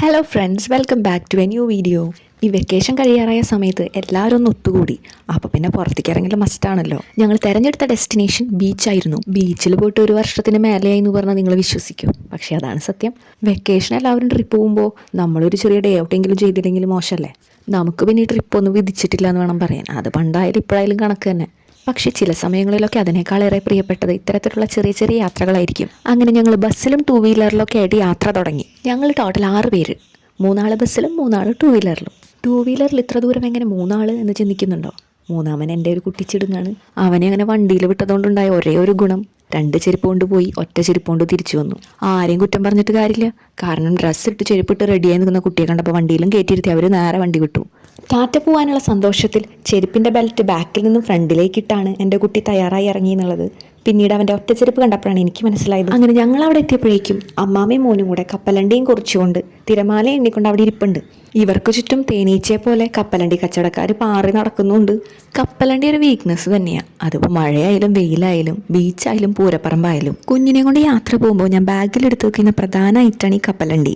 Hello friends, welcome back to a new video. ഈ vacation കഴിയാറായ സമയത്ത് എല്ലാവരും ഒന്ന് ഒത്തുകൂടി. അപ്പോൾ പിന്നെ പുറത്തേക്ക് ഇറങ്ങൽ മസ്റ്റാണല്ലോ. ഞങ്ങൾ തിരഞ്ഞെടുത്ത ഡെസ്റ്റിനേഷൻ ബീച്ചായിരുന്നു. ബീച്ചിൽ പോയിട്ട് ഒരു വർഷത്തിന് മേലെയായി എന്ന് പറഞ്ഞാൽ നിങ്ങൾ വിശ്വസിക്കും. പക്ഷേ അതാണ് സത്യം. വെക്കേഷൻ എല്ലാവരും ട്രിപ്പ് പോകുമ്പോൾ നമ്മളൊരു ചെറിയ ഡേ ഔട്ടെങ്കിലും ചെയ്തില്ലെങ്കിലും മോശമല്ലേ. നമുക്ക് പിന്നെ ഈ ട്രിപ്പൊന്നും വിധിച്ചിട്ടില്ല എന്ന് വേണം പറയാൻ. അത് പണ്ടായാലും ഇപ്പോഴായാലും കണക്ക് തന്നെ. പക്ഷേ ചില സമയങ്ങളിലൊക്കെ അതിനേക്കാളേറെ പ്രിയപ്പെട്ടത് ഇത്തരത്തിലുള്ള ചെറിയ ചെറിയ യാത്രകളായിരിക്കും. അങ്ങനെ ഞങ്ങൾ ബസ്സിലും ടൂ വീലറിലൊക്കെ ആയിട്ട് യാത്ര തുടങ്ങി. ഞങ്ങൾ ടോട്ടൽ 6 പേര്, 3 ബസ്സിലും 3 ടൂ വീലറിലും. ടൂ വീലറിൽ ഇത്ര ദൂരം എങ്ങനെ 3 എന്ന് ചിന്തിക്കുന്നുണ്ടോ? മൂന്നാമൻ എൻ്റെ ഒരു കുട്ടിച്ചിടുങ്ങാണ്. അവനെ അങ്ങനെ വണ്ടിയിൽ വിട്ടതുകൊണ്ടുണ്ടായ ഒരേ ഒരു ഗുണം, 2 ചെരുപ്പ് കൊണ്ട് പോയി, ഒറ്റ ചെരുപ്പ് കൊണ്ട് തിരിച്ചു വന്നു. ആരെയും കുറ്റം പറഞ്ഞിട്ട് കാര്യമില്ല. കാരണം ഡ്രസ്സ് ഇട്ട് ചെരുപ്പിട്ട് റെഡിയായി നിൽക്കുന്ന കുട്ടിയെ കണ്ടപ്പോൾ വണ്ടിയിലും കയറ്റിയിരുത്തി അവർ നേരെ വണ്ടി വിട്ടു. ടാറ്റ പോകാനുള്ള സന്തോഷത്തിൽ ചെരുപ്പിൻ്റെ ബെൽറ്റ് ബാക്കിൽ നിന്നും ഫ്രണ്ടിലേക്കിട്ടാണ് എൻ്റെ കുട്ടി തയ്യാറായി ഇറങ്ങി എന്നുള്ളത് പിന്നീട് അവൻ്റെ ഒറ്റ ചെരുപ്പ് കണ്ടപ്പോഴാണ് എനിക്ക് മനസ്സിലായത്. അങ്ങനെ ഞങ്ങൾ അവിടെ എത്തിയപ്പോഴേക്കും അമ്മാമയും മോനും കൂടെ കപ്പലണ്ടിയും കുറിച്ചുകൊണ്ട് തിരമാല എണ്ണിക്കൊണ്ട് അവിടെ ഇരിപ്പുണ്ട്. ഇവർക്ക് ചുറ്റും തേനീച്ചയെ പോലെ കപ്പലണ്ടി കച്ചവടക്കാർ പാറി നടക്കുന്നുണ്ട്. കപ്പലണ്ടി ഒരു വീക്ക്നെസ് തന്നെയാണ്. അതിപ്പോൾ മഴയായാലും വെയിലായാലും ബീച്ചായാലും പൂരപ്പറമ്പായാലും. കുഞ്ഞിനെ കൊണ്ട് യാത്ര പോകുമ്പോൾ ഞാൻ ബാഗിലെടുത്ത് വെക്കുന്ന പ്രധാന ഐറ്റാണ് ഈ കപ്പലണ്ടി.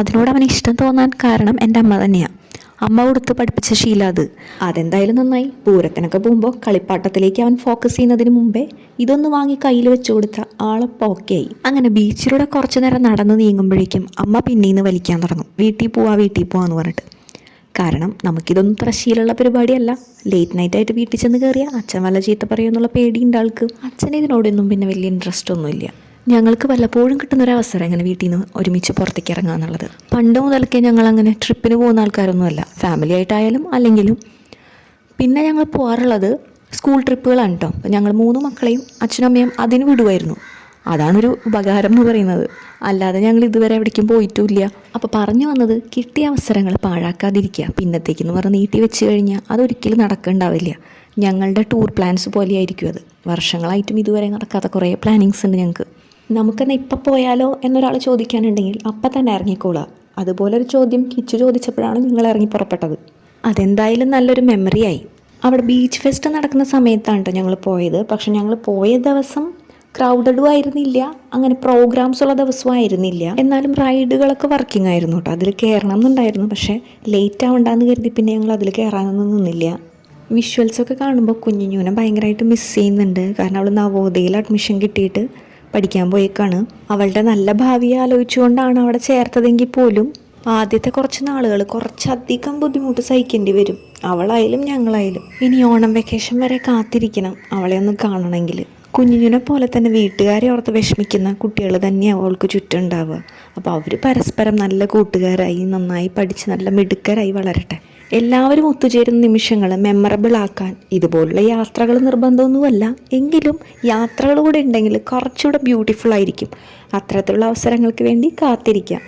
അതിനോട് അവന് ഇഷ്ടം തോന്നാൻ കാരണം എൻ്റെ അമ്മ തന്നെയാണ്. അമ്മ കൊടുത്ത് പഠിപ്പിച്ച ശീലം അത്. അതെന്തായാലും നന്നായി. പൂരത്തിനൊക്കെ പോകുമ്പോൾ കളിപ്പാട്ടത്തിലേക്ക് അവൻ ഫോക്കസ് ചെയ്യുന്നതിന് മുമ്പേ ഇതൊന്ന് വാങ്ങി കയ്യിൽ വെച്ച് കൊടുത്ത ആളപ്പോൾ ഓക്കെ ആയി. അങ്ങനെ ബീച്ചിലൂടെ കുറച്ചു നേരം നടന്ന് നീങ്ങുമ്പോഴേക്കും അമ്മ പിന്നീന്ന് വലിക്കാൻ തുടങ്ങും. വീട്ടിൽ പോവാന്ന് പറഞ്ഞിട്ട്. കാരണം നമുക്കിതൊന്നും ഇത്ര ശീലമുള്ള പരിപാടിയല്ല. ലേറ്റ് നൈറ്റായിട്ട് വീട്ടിൽ ചെന്ന് കയറിയാൽ അച്ഛൻ വല്ല ചീത്ത പറയുമെന്നുള്ള പേടിയുണ്ട് ആൾക്ക്. അച്ഛന് ഇതിനോടൊന്നും പിന്നെ വലിയ ഇൻട്രസ്റ്റ് ഒന്നുമില്ല. ഞങ്ങൾക്ക് വല്ലപ്പോഴും കിട്ടുന്നൊരവസരം ഇങ്ങനെ വീട്ടിൽ നിന്ന് ഒരുമിച്ച് പുറത്തേക്ക് ഇറങ്ങുക എന്നുള്ളത്. പണ്ട് മുതൽക്കേ ഞങ്ങളങ്ങനെ ട്രിപ്പിന് പോകുന്ന ആൾക്കാരൊന്നുമല്ല, ഫാമിലി ആയിട്ടായാലും അല്ലെങ്കിലും. പിന്നെ ഞങ്ങൾ പോകാറുള്ളത് സ്കൂൾ ട്രിപ്പുകളാണ് കേട്ടോ. അപ്പോൾ ഞങ്ങൾ 3 മക്കളെയും അച്ഛനും അമ്മയും അതിന് വിടുമായിരുന്നു. അതാണൊരു ഉപകാരം എന്ന് പറയുന്നത്. അല്ലാതെ ഞങ്ങൾ ഇതുവരെ എവിടേക്കും പോയിട്ടുമില്ല. അപ്പോൾ പറഞ്ഞു വന്നത്, കിട്ടിയ അവസരങ്ങൾ പാഴാക്കാതിരിക്കുക. പിന്നത്തേക്കെന്ന് പറഞ്ഞ് നീട്ടി വെച്ച് കഴിഞ്ഞാൽ അതൊരിക്കലും നടക്കുന്നുണ്ടാവില്ല. ഞങ്ങളുടെ ടൂർ പ്ലാൻസ് പോലെയായിരിക്കും അത്. വർഷങ്ങളായിട്ടും ഇതുവരെ നടക്കാത്ത കുറേ പ്ലാനിങ്സ് ഉണ്ട് ഞങ്ങൾക്ക്. നമുക്കെന്നാൽ ഇപ്പം പോയാലോ എന്നൊരാൾ ചോദിക്കാനുണ്ടെങ്കിൽ അപ്പം തന്നെ ഇറങ്ങിക്കോളാം. അതുപോലൊരു ചോദ്യം കിച്ചു ചോദിച്ചപ്പോഴാണ് ഞങ്ങൾ ഇറങ്ങി പുറപ്പെട്ടത്. അതെന്തായാലും നല്ലൊരു മെമ്മറിയായി. അവിടെ ബീച്ച് ഫെസ്റ്റ് നടക്കുന്ന സമയത്താണ് കേട്ടോ ഞങ്ങൾ പോയത്. പക്ഷെ ഞങ്ങൾ പോയ ദിവസം ക്രൗഡഡും ആയിരുന്നില്ല, അങ്ങനെ പ്രോഗ്രാംസ് ഉള്ള ദിവസവും ആയിരുന്നില്ല. എന്നാലും റൈഡുകളൊക്കെ വർക്കിംഗ് ആയിരുന്നു കേട്ടോ. അതിൽ കയറണം എന്നുണ്ടായിരുന്നു. പക്ഷേ ലേറ്റ് ആവണ്ടെന്ന് കരുതി പിന്നെ ഞങ്ങൾ അതിൽ കയറാനൊന്നും നിന്നില്ല. വിഷ്വൽസൊക്കെ കാണുമ്പോൾ കുഞ്ഞിഞ്ഞൂനെ ഭയങ്കരമായിട്ട് മിസ് ചെയ്യുന്നുണ്ട്. കാരണം അവൾ നവോദയയിൽ അഡ്മിഷൻ കിട്ടിയിട്ട് പഠിക്കാൻ പോയേക്കാണ്. അവളുടെ നല്ല ഭാവിയെ ആലോചിച്ചുകൊണ്ടാണ് അവിടെ ചേർത്തതെങ്കിൽ പോലും ആദ്യത്തെ കുറച്ച് നാളുകൾ കുറച്ചധികം ബുദ്ധിമുട്ട് സഹിക്കേണ്ടി വരും, അവളായാലും ഞങ്ങളായാലും. ഇനി ഓണം വെക്കേഷൻ വരെ കാത്തിരിക്കണം അവളെ ഒന്ന് കാണണമെങ്കിൽ. കുഞ്ഞിനെ പോലെ തന്നെ വീട്ടുകാരെ ഓർത്ത് വിഷമിക്കുന്ന കുട്ടികൾ തന്നെയാണ് അവൾക്ക് ചുറ്റും ഉണ്ടാവുക. അപ്പോൾ അവർ പരസ്പരം നല്ല കൂട്ടുകാരായി നന്നായി പഠിച്ച് നല്ല മിടുക്കരായി വളരട്ടെ. എല്ലാവരും ഒത്തുചേരുന്ന നിമിഷങ്ങൾ മെമ്മറബിൾ ആക്കാൻ ഇതുപോലുള്ള യാത്രകൾ നിർബന്ധമൊന്നുമല്ല. എങ്കിലും യാത്രകൾ കൂടെ ഉണ്ടെങ്കിൽ കുറച്ചുകൂടെ ബ്യൂട്ടിഫുൾ ആയിരിക്കും. അത്തരത്തിലുള്ള അവസരങ്ങൾക്ക് വേണ്ടി കാത്തിരിക്കാം.